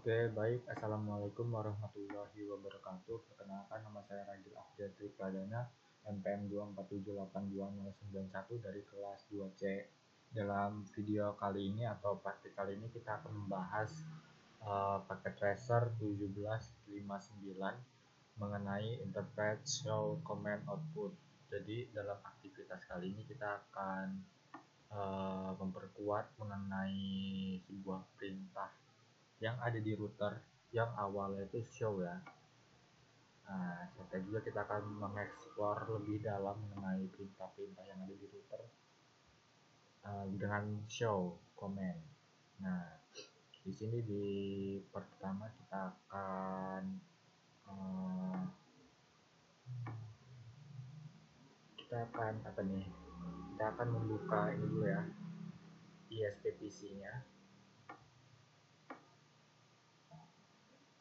Oke, baik. Assalamualaikum warahmatullahi wabarakatuh. Perkenalkan, nama saya Ragil Afjatri Pradana, NPM 247829091 dari kelas 2C. Dalam video kali ini atau praktik kali ini kita akan membahas paket tracer 1759 mengenai interpret show command output. Jadi dalam aktivitas kali ini kita akan memperkuat mengenai sebuah perintah yang ada di router yang awalnya itu show ya. Nah, serta juga kita akan mengeksplor lebih dalam mengenai perintah-perintah yang ada di router dengan show command. Nah, di sini di part pertama kita akan kita akan membuka ini dulu ya, ISP-PC-nya.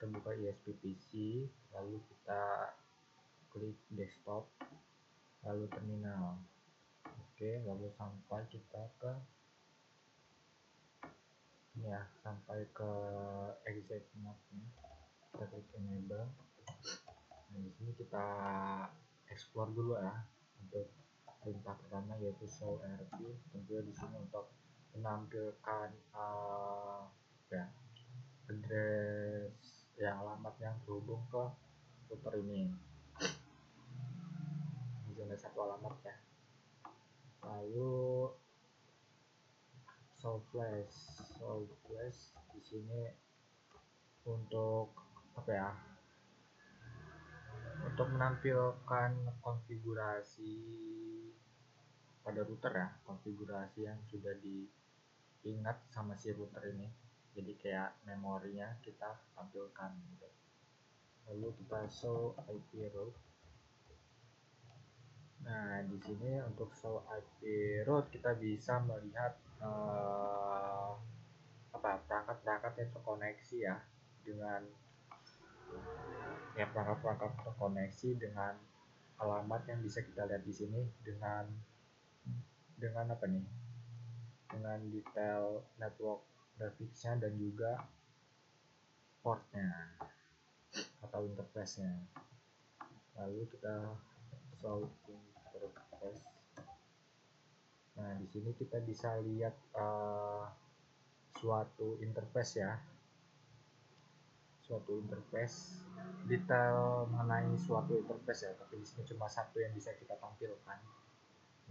Kita buka ISP-PC, lalu kita klik desktop, lalu terminal. Oke, lalu sampai kita ke ini ya, sampai ke exit mode-nya. Kita klik enable. Nah, di sini kita explore dulu ya untuk perintah pertama, yaitu show RP. Tentunya di sini untuk menampilkan address alamat yang terhubung ke router ini. Di sini satu alamat ya. Lalu show flash di sini untuk untuk menampilkan konfigurasi pada router ya, konfigurasi yang sudah diingat sama si router ini. Jadi kayak memorinya kita tampilkan gitu. Lalu kita show IP route. Nah, di sini untuk show IP route kita bisa melihat perangkat-perangkat yang terkoneksi ya, dengan perangkat-perangkat terkoneksi dengan alamat yang bisa kita lihat di sini dengan detail network graphics-nya dan juga portnya atau interface-nya. Lalu kita show interface. Nah, di sini kita bisa lihat suatu interface ya, detail mengenai suatu interface ya, tapi di sini cuma satu yang bisa kita tampilkan.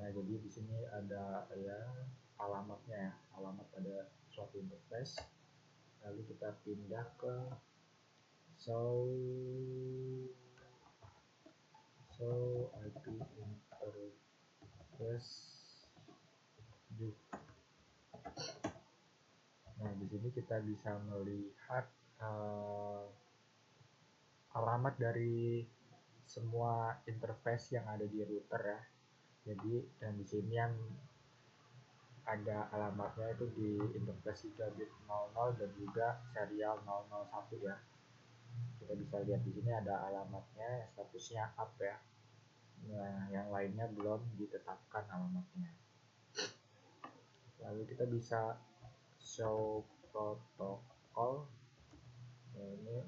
Nah, jadi di sini ada ya alamatnya ya, alamat pada suatu interface. Lalu kita pindah ke show IP interface view. Nah, di sini kita bisa melihat alamat dari semua interface yang ada di router ya. Jadi dan di sini yang ada alamatnya itu di interface 3 bit 00 dan juga serial 001 ya. Kita bisa lihat di sini ada alamatnya, statusnya up ya. Nah, yang lainnya belum ditetapkan alamatnya. Lalu kita bisa show protokol. Nah, ini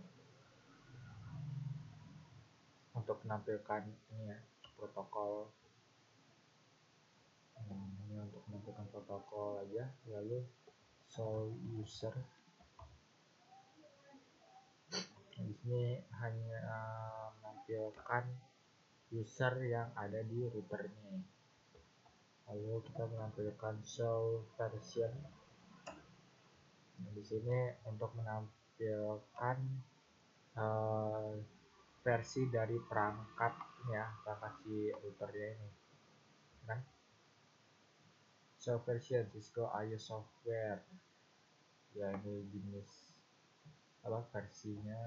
untuk menampilkan ini ya, protokol. Ini untuk menampilkan protokol aja. Lalu show user. Nah, di sini hanya menampilkan user yang ada di router ini. Lalu kita menampilkan show version. Nah, di sini untuk menampilkan versi dari perangkat ya, perangkat si routernya ini kan. Show version Cisco IO software ya, ini jenis versinya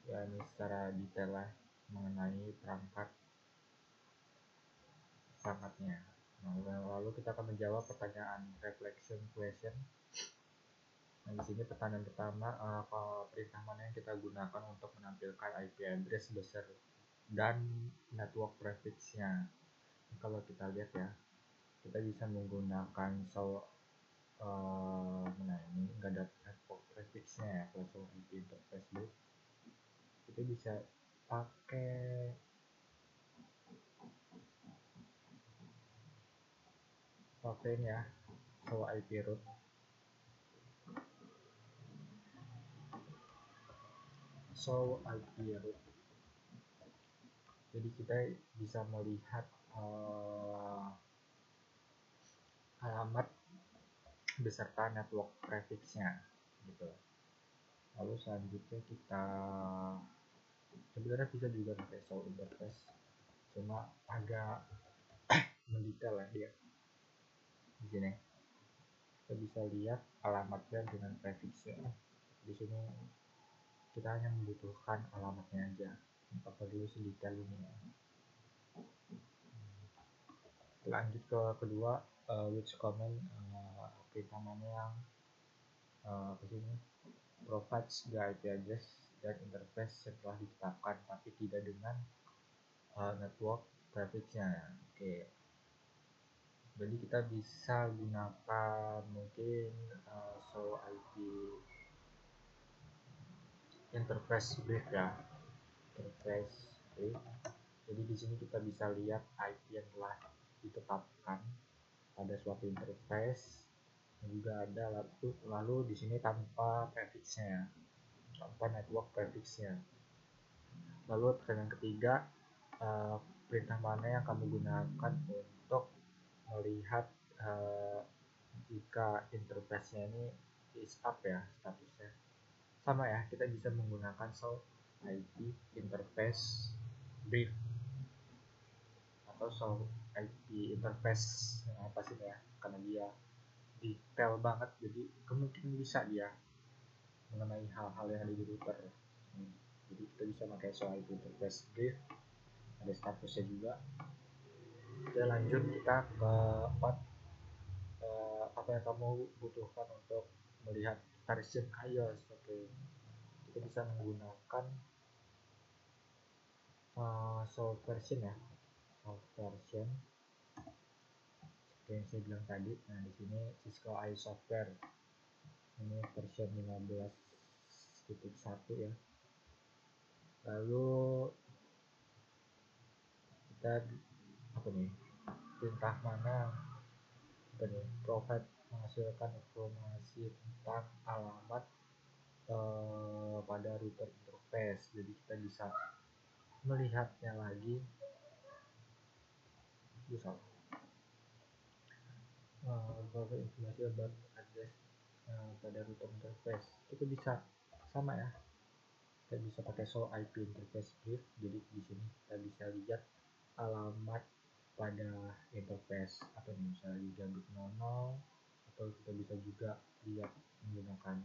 ya, ini secara detail lah mengenai perangkatnya. Nah, lalu kita akan menjawab pertanyaan reflection question. Nah, di sini pertanyaan pertama, perintah mana yang kita gunakan untuk menampilkan IP address besar dan network prefix-nya. Kalau kita lihat ya, kita bisa menggunakan show ini enggak prefixnya. Kalau show IP interface brief itu bisa pakai ini ya, show IP root. Show IP root, jadi kita bisa melihat alamat beserta network prefixnya gitu. Lalu selanjutnya kita sebenarnya bisa juga pakai show interface, cuma agak mendetail ya dia. Di sini kita bisa lihat alamatnya dengan prefixnya. Di sini kita hanya membutuhkan alamatnya aja, nggak perlu sedetail ini ya. Lanjut ke kedua, which comment perintah mana yang ke sini provides the IP address dan interface setelah ditetapkan tapi tidak dengan network prefixnya. Oke. Jadi kita bisa gunakan mungkin show IP interface brief ya, interface brief. Jadi di sini kita bisa lihat IP yang telah ditetapkan pada suatu interface, dan juga ada lalu di sini tanpa prefixnya, tanpa network prefixnya. Lalu pertanyaan ketiga, perintah mana yang kamu gunakan untuk melihat jika interface-nya ini is up ya statusnya. Sama ya, kita bisa menggunakan show IP interface brief atau show IP interface apa sih ya, karena dia detail banget, jadi kemungkinan bisa dia mengenai hal-hal yang ada di router. Jadi kita bisa pakai show IP interface brief, ada statusnya juga. Oke, lanjut kita ke apa yang kamu butuhkan untuk melihat version iOS. Oke, kita bisa menggunakan soft version ya, soft version seperti yang saya bilang tadi. Nah di sini Cisco iOS software ini version 15.1 ya. Lalu kita apa nih, perintah mana apa nih, provide menghasilkan informasi tentang alamat pada router interface. Jadi kita bisa melihatnya lagi, bisa informasi about address pada router interface. Kita bisa sama ya, kita bisa pakai show IP interface brief. Jadi di sini kita bisa lihat alamat pada interface apa nih, misalnya gigabit 00, atau kita bisa juga lihat menggunakan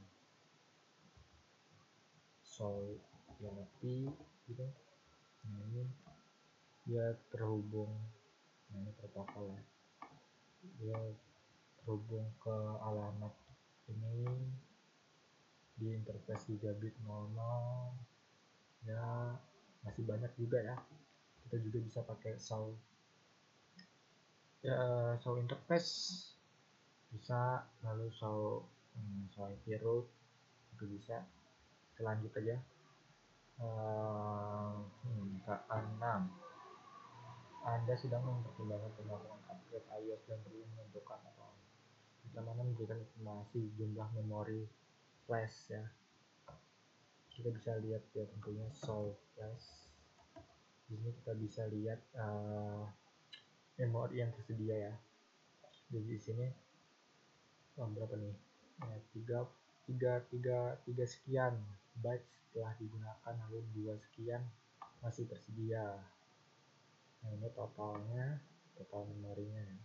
show IP gitu. Nah ini dia terhubung, nah ini protokol ya, dia terhubung ke alamat ini di interface gigabit 00 ya. Masih banyak juga ya, kita juga bisa pakai show show interface bisa, lalu show IP root itu bisa. Selanjut aja ke-6, Anda sedang mempertimbangkan kemampuan upgrade iOS dan perlu menentukan atau bagaimana memberikan informasi jumlah memori flash ya. Kita bisa lihat ya tentunya show flash. Di sini kita bisa lihat memori yang tersedia ya. Jadi di sini berapa nih? 3 sekian bytes telah digunakan, lalu 2 sekian masih tersedia. Nah ini totalnya, total memorinya ya.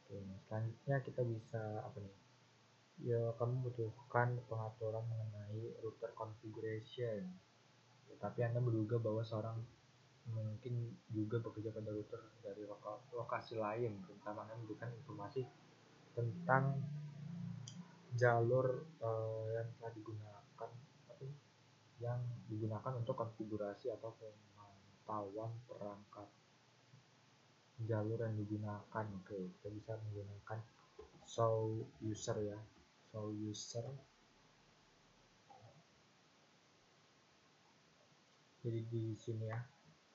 Oke, selanjutnya kita bisa apa nih? Ya, kamu butuhkan pengaturan mengenai router configuration. Tapi Anda menduga bahwa seorang mungkin juga bekerja pada router dari lokasi lain, terutama Anda memberikan informasi tentang jalur yang telah digunakan, yang digunakan untuk konfigurasi atau pemantauan perangkat jalur yang digunakan. Oke, kita bisa menggunakan show user ya, show user Jadi di sini ya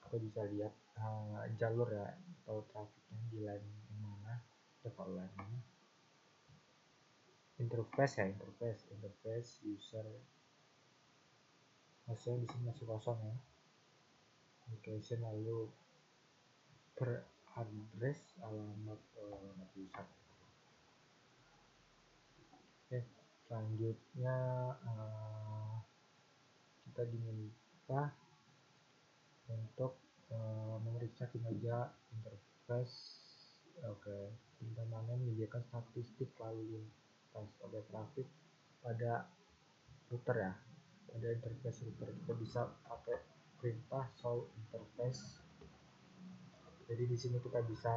kita bisa lihat jalur ya atau trafiknya di line yang mana. Kita line ini interface user, maksudnya di sini masih kosong ya. Location, lalu per address, alamat bisa. Oke, selanjutnya kita diminta untuk memeriksa kinerja interface. Oke, perintah mana menyediakan statistik lalu lintas pada trafik pada router ya, pada interface router. Kita bisa pakai perintah show interface. Jadi di sini kita bisa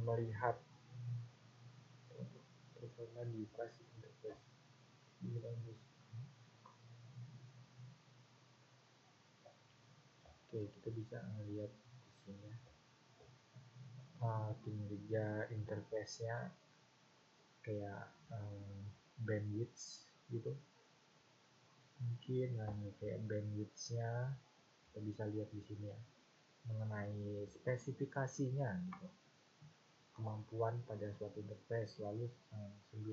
melihat performa device interface. Oke, kita bisa melihat di sini kinerja interface-nya kayak bandwidth gitu. Mungkin kayak bandwidth-nya kita bisa lihat di sini ya, mengenai spesifikasinya gitu, kemampuan pada suatu interface. Lalu 9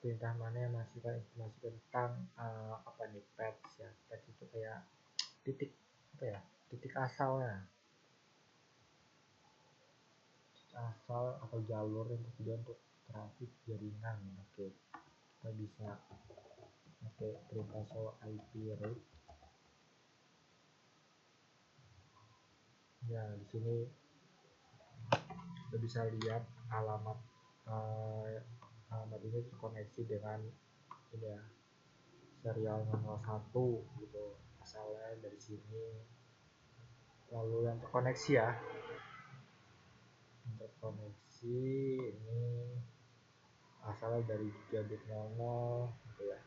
perintah mana yang menghasilkan informasi tentang apa nih, patch ya. Patch itu kayak titik apa ya, titik asalnya, asal atau jalur yang tersedia untuk trafik jaringan. Oke, kita bisa pakai perintah show IP route. Ya, di sini kita bisa lihat alamat ini terkoneksi dengan ini ya, serial 001 gitu, asalnya dari sini. Lalu yang terkoneksi ya, interkoneksi ini asalnya dari gigabit 00 gitu ya.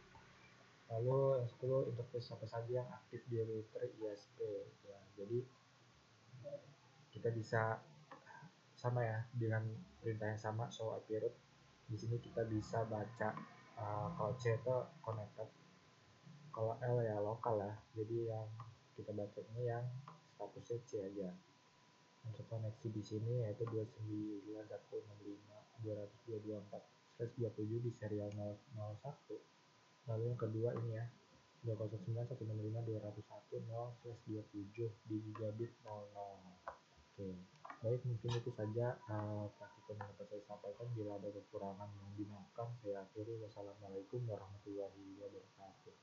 Lalu yang 10 interface apa saja yang aktif di router ISP ya. Jadi kita bisa sama ya, dengan perintah yang sama show IP route. Di sini kita bisa baca kalau C itu connected, kalau L ya lokal ya. Jadi yang kita baca ini yang statusnya C aja. Untuk koneksi di sini yaitu 291.165.224/27 di serial 001. Lalu yang kedua ini ya, 209.165.201/27 di gigabit 00. Oke, baik, mungkin itu saja praktikum yang dapat saya sampaikan. Bila ada kekurangan mohon dimaafkan. Saya akhiri, wassalamualaikum warahmatullahi wabarakatuh.